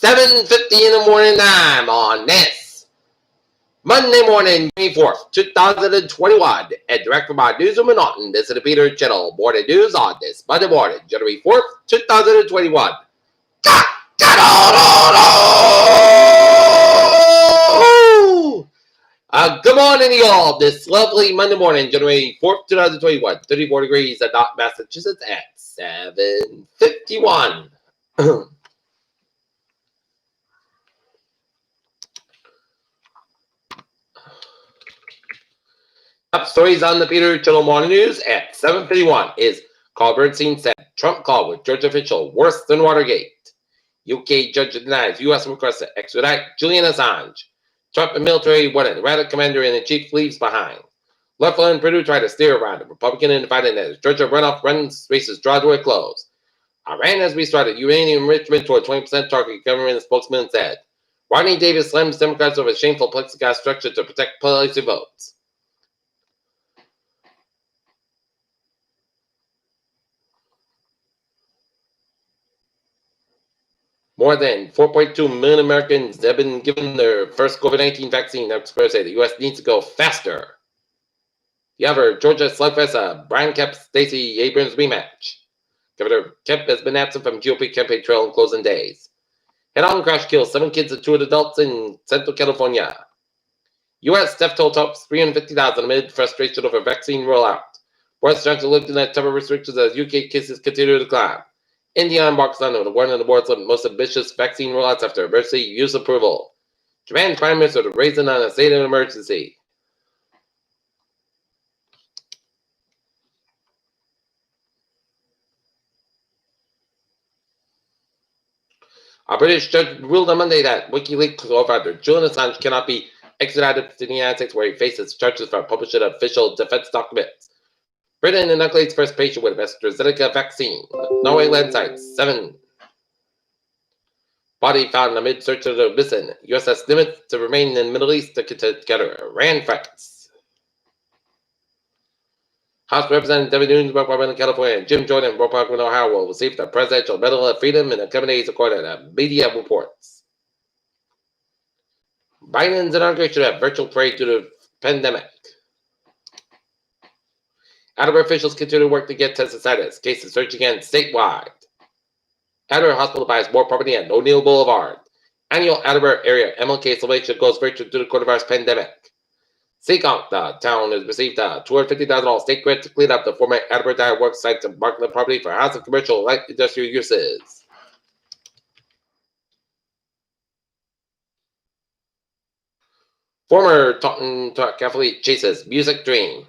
7:50 in the morning time on this Monday morning, May 4th, 2021, and direct from our newsroom in Austin. This is the Peter Channel morning news on this Monday morning, January 4th, 2021. Good morning, y'all. This lovely Monday morning, January 4th, 2021, 34 degrees at Massachusetts at 7:51. Top stories on the Peter Channel Morning News at 7:51 is Carl Bernstein said Trump call with Georgia official worse than Watergate. UK judge denies U.S. request to extradite Julian Assange. Trump and military wanted Radic commander-in-chief leaves behind. Loeffler and Perdue try to steer around the Republican independent as Georgia runoff races draw to a close. Iran has restarted uranium enrichment toward 20% target, government spokesman said. Rodney Davis slams Democrats over shameful plexiglass structure to protect policy votes. More than 4.2 million Americans have been given their first COVID-19 vaccine. Experts say the U.S. needs to go faster. The other Georgia slugfest, Brian Kemp, Stacey Abrams rematch. Governor Kemp has been absent from GOP campaign trail in closing days. Head-on crash kills 7 kids and 2 adults in Central California. U.S. death toll tops 350,000 amid frustration over vaccine rollout. Boris Johnson lifting at tougher restrictions as UK cases continue to climb. India embarks on one of the world's most ambitious vaccine rollouts after emergency use approval. Japan Prime Minister to raising on a state of emergency. A British judge ruled on Monday that WikiLeaks co-founder Julian Assange cannot be extradited to the United States, where he faces charges for publishing official defense documents. Britain inoculates first patient with AstraZeneca vaccine. Norway landslides 7. Body found amid search of the missing. USS Nimitz to remain in the Middle East to counter Iran threats. House Representative Devin Nunes, Republican of California, and Jim Jordan, Republican of Ohio, will receive the Presidential Medal of Freedom in the coming days, according to media reports. Biden's inauguration at virtual parade due to the pandemic. Attleboro officials continue to work to get tested status. Cases surge again statewide. Attleboro Hospital buys more property at O'Neill Boulevard. Annual Attleboro area MLK celebration goes virtual due to the coronavirus pandemic. Seekonk, the town, has received a $250,000 state grant to clean up the former Attleboro Dyer work site to market the property for house and commercial light industrial uses. Former Taunton athlete chases music dream.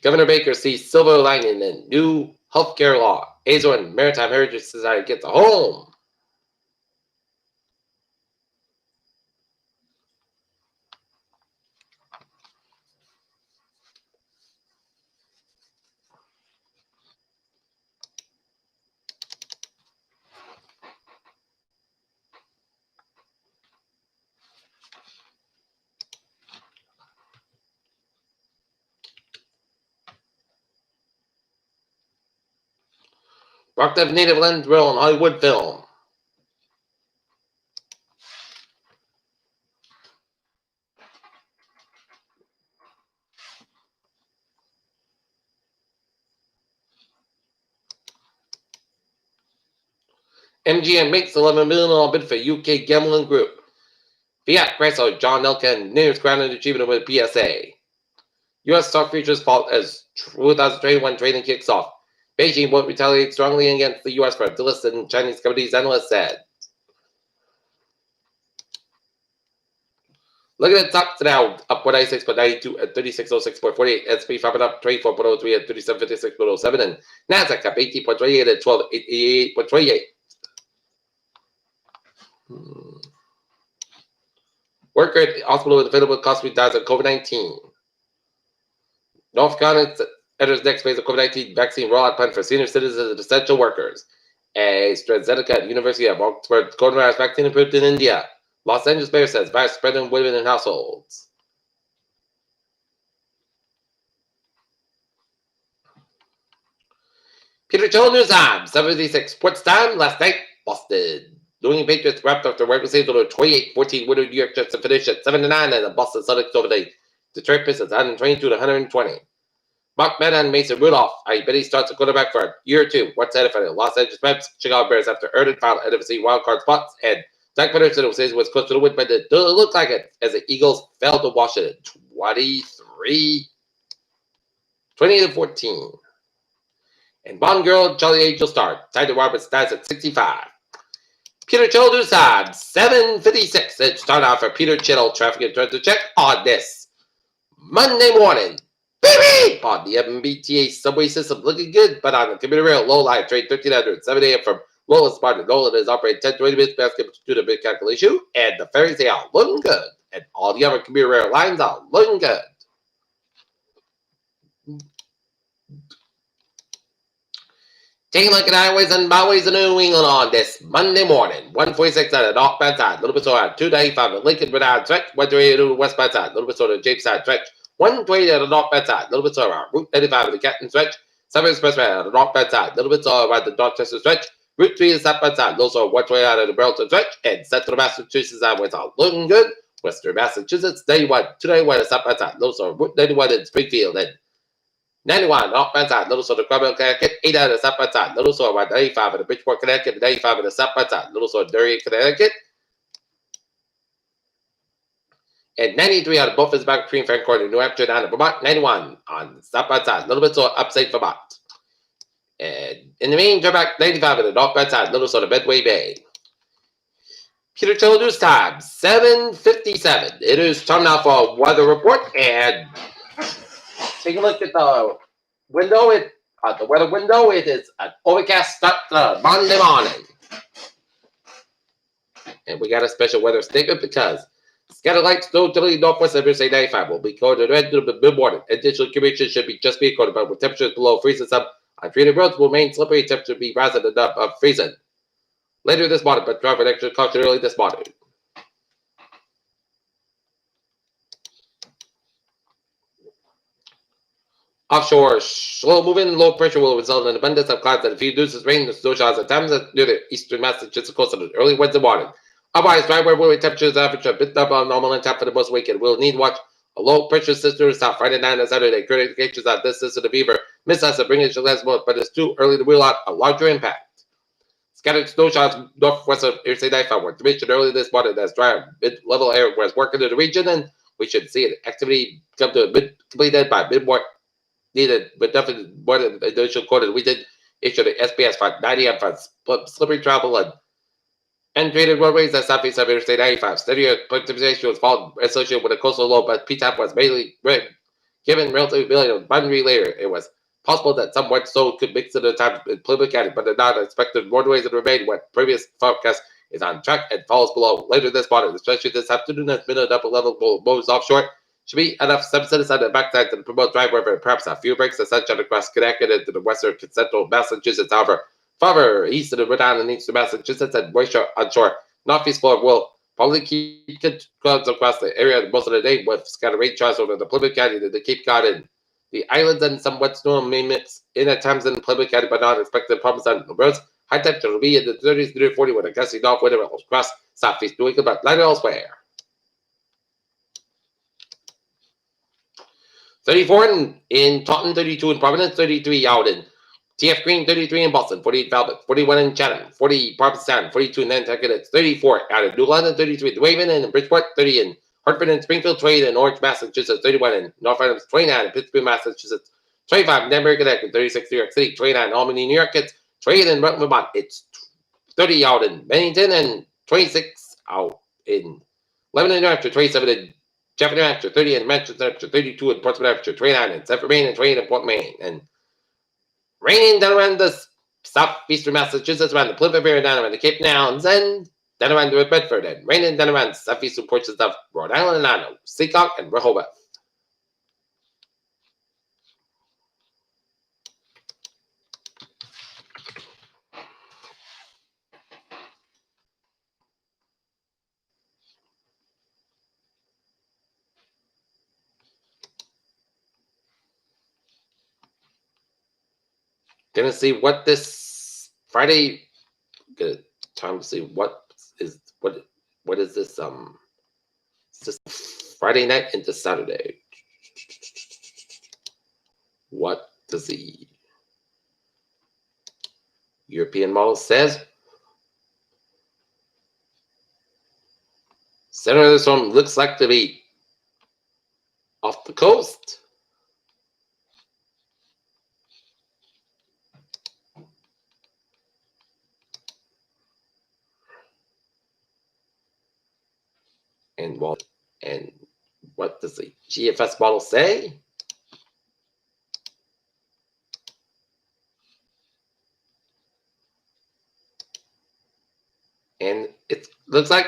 Governor Baker sees silver lining in new healthcare law. Azor Maritime Heritage Society gets a home. Rocked up native land drill in Hollywood film. MGM makes $11 million bid for UK gambling group. Fiat Chrysler John Elkann nears grounded achievement with PSA. U.S. stock futures fall as 2021 trading kicks off. Beijing won't retaliate strongly against the U.S. for delisting Chinese companies, analysts said. Look at the top now, up 196.92 at 3606.48. SP 5 up 24.03 at 3756.07, and Nasdaq up 18.28 at 1288.28. Worker at the hospital with available cost dies of COVID-19. North Carolina enters next phase of COVID-19 vaccine rollout plan for senior citizens and essential workers. AstraZeneca at University of Oxford coronavirus vaccine approved in India. Los Angeles mayor says virus spread in women and households. Peter Joe News Time, 7:56 sports time. Last night, Boston. New England Patriots wrapped up their regular season with a 28-14 win over New York Jets to finish at 7-9, and the Boston Celtics over the Detroit Pistons 122-120. Mark Meta and Mason Rudolph. I bet he starts a quarterback for a year or two. What's that for the Los Angeles Rams, Chicago Bears after earning final NFC wildcard spots? And Zach Peterson was close to the win, but it doesn't look like it as the Eagles fell to Washington 20-14. And Bond Girl, Charlie Angel Star. Tyler Roberts stats at 65. Peter Childers time, 7:56. Let's start off for Peter Chittle. Traffic and turn to check on this Monday morning. Baby! On the MBTA subway system, looking good, but on the commuter rail, low line train 1300, 7 a.m. from Lowell Spartan. Nolan is operating 10 to 20 minutes past to the big calculation, and the ferries, they are looking good. And all the other commuter rail lines are looking good. Taking a look at highways and byways in New England on this Monday morning. 146 on the northbound side, a little bit slower on 295 the Lincoln Rhode Island stretch, 128 on the westbound side, a little bit slower on the Jamestown stretch, 120 on the northbound side, a little bit slower on Route 95 on the Canton stretch, 7 Expressway on the northbound side, a little bit slower on the Dorchester stretch, Route 3 on the southbound side, a little slower 120 out of the Burlington stretch, and Central Massachusetts highways are looking good. Western Massachusetts, 91, 291 on the southbound side, a little slower Route 91 in Springfield, and 91, northbound side, Little Sword, Cromwell, Connecticut, 8 out of the southbound side, Little Sword, 95 in the Bridgeport, Connecticut, 95 in the southbound side, Little Sword, Derry, Connecticut, and 93 out of both is back between Francourt and New Hampshire, down to Vermont, 91 on the southbound side, Little bit so upstate Vermont. And in the main, turn back 95 in the northbound side, Little Sword, Medway Bay. Peter Chiller News Time, 7:57. It is time now for a weather report, and take a look at the window. The weather window. It is an overcast start Monday morning, and we got a special weather statement because scattered light snow to northwest of Interstate 95 will be cold and red to the mid morning. Additional conditions should be just be cold, but with temperatures below freezing, some on treated roads will remain slippery. Temperature be rising above freezing later this morning, but drive with extra caution early this morning. Offshore, slow moving low pressure will result in an abundance of clouds and a few deuces rain and snow showers at times near the eastern Massachusetts coast on early Wednesday morning. Otherwise, dry weather temperatures average a bit above normal and top for the most weekend. We'll need to watch a low pressure system south Friday night and Saturday. Current indications on this system of fever miss us and bring it to last month, but it's too early to rule out a larger impact. Scattered snow showers northwest of Interstate 95 were mentioned early this morning as dry mid-level air was working in the region, and we should see activity come to a complete end by mid-morning. Needed, but definitely more than the initial quarter. We did issue the SBS for 90 and for slippery travel and untreated roadways that southeast of Interstate 95. Steady precipitation was followed associated with a coastal low, but P-top was mainly given relatively ability of boundary layer. It was possible that some wet snow could mix at a time in Plymouth County, but the not expected roadways that remain wet. Previous forecast is on track and falls below later this morning, especially this afternoon has been an upper level moves offshore. Should be enough subsidence on the backside to promote dry weather and perhaps a few breaks of sunshine across Connecticut into the western central Massachusetts. However, farther east of the Rhode Island and eastern Massachusetts and moisture onshore northeast Florida will probably keep clouds across the area most of the day with scattered rain showers over the Plymouth County to the Cape Cod and the islands, and some wet snow may mix in at times in Plymouth County, but not expected problems on the roads. High temperature will be in the 30s to 40 with a gusty north wind across southeast New England, but not elsewhere. 34 in Taunton, 32 in Providence, 33 out in TF Green, 33 in Boston, 48 Falmouth, 41 in Chatham, 40 Provincetown, 42 in Nantucket, it's 34 out in New London, 33 in Raven and in Bridgeport, 30 in Hartford and Springfield, 20 in Orange, Massachusetts, 31 in North Adams, 29 in Pittsburgh, Massachusetts, 25 in Denver, Connecticut, 36 in New York City, 29 in Albany, New York, it's 28 in Rutland, Vermont, it's 30 out in Bennington, and 26 out in Lebanon, New Hampshire, 27 in Jefferson, New Hampshire, 30 in Manchester, New Hampshire, 32 in Portsmouth, New Hampshire, 29 in Sanford, Maine, and 28 in Port Maine. And raining down around the southeastern Massachusetts, around the Plymouth area, down around the Cape Downs, and down around the Bedford, and raining down around southeastern portions of Rhode Island and Idaho, Seacock, and Rehoboth. Gonna see what this Friday. Get time to see what is this is this Friday night into Saturday. What does the European model says? Center of the storm looks like to be off the coast. And what does the GFS model say? And it looks like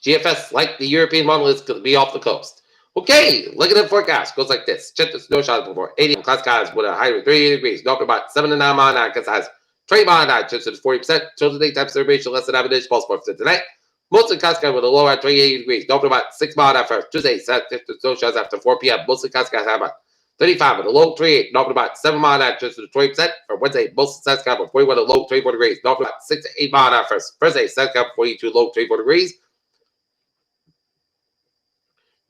GFS, like the European model, is going to be off the coast. Okay, look at the forecast. Goes like this. Check the snow showers before 80 class skies with a height of 38 degrees. North about 7 to 9 mile an hour. Class has 20 mile an hour. Chance of 40%. Total daytime variation less than average inch. Pulse 4% tonight. Most of the class skies with a low at 28 degrees. North about 6 mile an hour first. Tuesday, Saturday, snow showers after 4 p.m. Most of the class skies have about 35 with a low 38. North about 7 mile an hour. Chance of 20%. For Wednesday, most of the class skies with 41 a low 24 degrees. North about 6 to 8 mile an hour first. Thursday, class skies 42 low 24 degrees.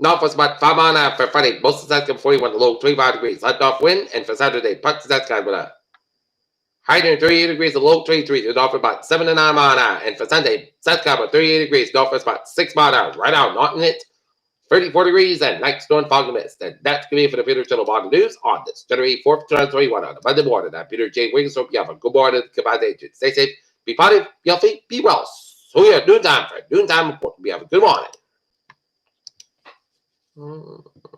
North was about 5 mile an hour for Friday. Most of the skies 41 to low 25 degrees. Light north wind. And for Saturday, parts of the skies with a high near 38 degrees, a low 23. The north about 7 to 9 mile an hour. And for Sunday, south sky about 38 degrees. North was about 6 mile an hour. Right out, not in it. 34 degrees and night storm fog and mist. And that's going to be it for the Peter Channel Bond News on this January 4th, 2021 on the Monday morning. I'm Peter J. Wiggins. Hope you have a good morning. Goodbye, agent. Stay safe, be positive, be healthy, be well. So yeah, noontime for noontime report. We have a good morning.